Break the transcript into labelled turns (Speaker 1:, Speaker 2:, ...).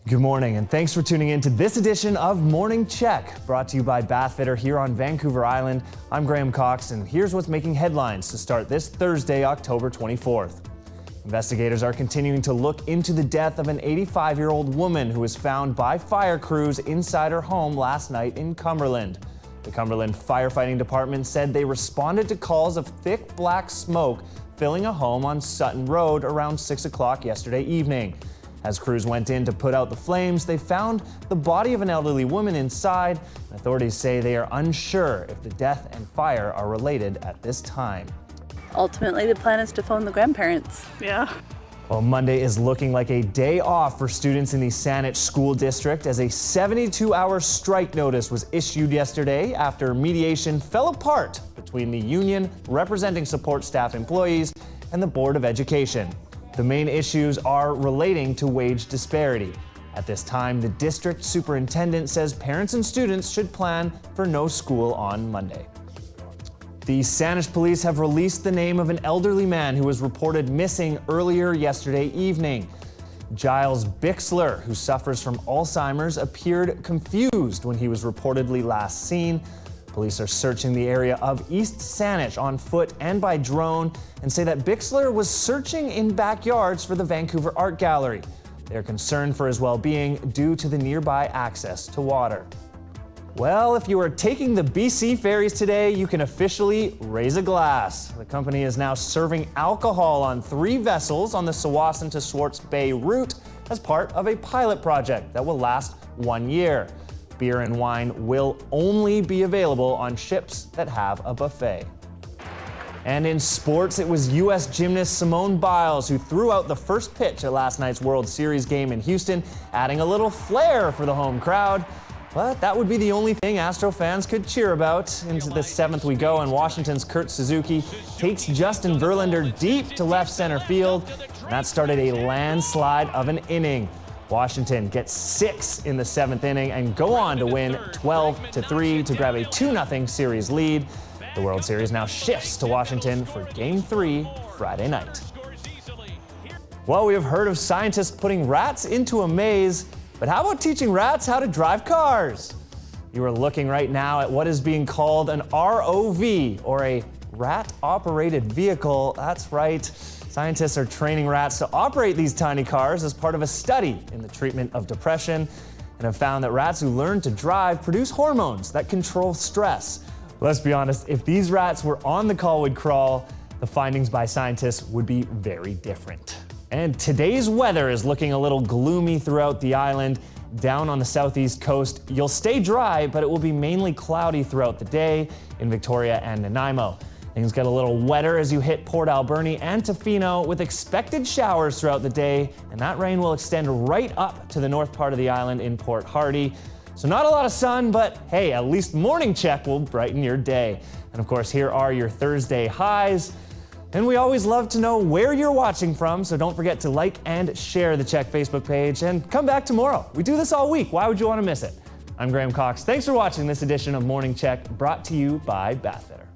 Speaker 1: Good morning, and thanks for tuning in to this edition of Morning Check, brought to you by Bathfitter here on Vancouver Island. I'm Graham Cox, and here's what's making headlines to start this Thursday, October 24th. Investigators are continuing to look into the death of an 85-year-old woman who was found by fire crews inside her home last night in Cumberland. The Cumberland Firefighting Department said they responded to calls of thick black smoke filling a home on Sutton Road around 6 o'clock yesterday evening. As crews went in to put out the flames, they found the body of an elderly woman inside. Authorities say they are unsure if the death and fire are related at this time.
Speaker 2: Ultimately, the plan is to phone the grandparents.
Speaker 3: Yeah.
Speaker 1: Well, Monday is looking like a day off for students in the Saanich School District as a 72-hour strike notice was issued yesterday after mediation fell apart between the union representing support staff employees and the Board of Education. The main issues are relating to wage disparity. At this time, the district superintendent says parents and students should plan for no school on Monday. The Saanich police have released the name of an elderly man who was reported missing earlier yesterday evening. Giles Bixler, who suffers from Alzheimer's, appeared confused when he was reportedly last seen. Police are searching the area of East Saanich on foot and by drone and say that Bixler was searching in backyards for the Vancouver Art Gallery. They are concerned for his well-being due to the nearby access to water. Well, if you are taking the BC ferries today, you can officially raise a glass. The company is now serving alcohol on 3 vessels on the Tsawwassen to Swartz Bay route as part of a pilot project that will last 1 year. Beer and wine will only be available on ships that have a buffet. And in sports, it was U.S. gymnast Simone Biles who threw out the first pitch at last night's World Series game in Houston, adding a little flair for the home crowd. But that would be the only thing Astro fans could cheer about. Into the 7th we go, and Washington's Kurt Suzuki takes Justin Verlander deep to left center field. And that started a landslide of an inning. Washington gets 6 in the 7th inning and go on to win 12-3 to grab a 2-0 series lead. The World Series now shifts to Washington for Game 3 Friday night. Well, we have heard of scientists putting rats into a maze, but how about teaching rats how to drive cars? You are looking right now at what is being called an ROV, or a rat-operated vehicle. That's right. Scientists are training rats to operate these tiny cars as part of a study in the treatment of depression, and have found that rats who learn to drive produce hormones that control stress. Let's be honest, if these rats were on the Colwood Crawl, the findings by scientists would be very different. And today's weather is looking a little gloomy throughout the island. Down on the southeast coast, you'll stay dry, but it will be mainly cloudy throughout the day in Victoria and Nanaimo. Things get a little wetter as you hit Port Alberni and Tofino, with expected showers throughout the day, and that rain will extend right up to the north part of the island in Port Hardy. So not a lot of sun, but hey, at least Morning Check will brighten your day. And of course, here are your Thursday highs. And we always love to know where you're watching from, so don't forget to like and share the Check Facebook page, and come back tomorrow. We do this all week. Why would you want to miss it? I'm Graham Cox. Thanks for watching this edition of Morning Check, brought to you by Bathfitter.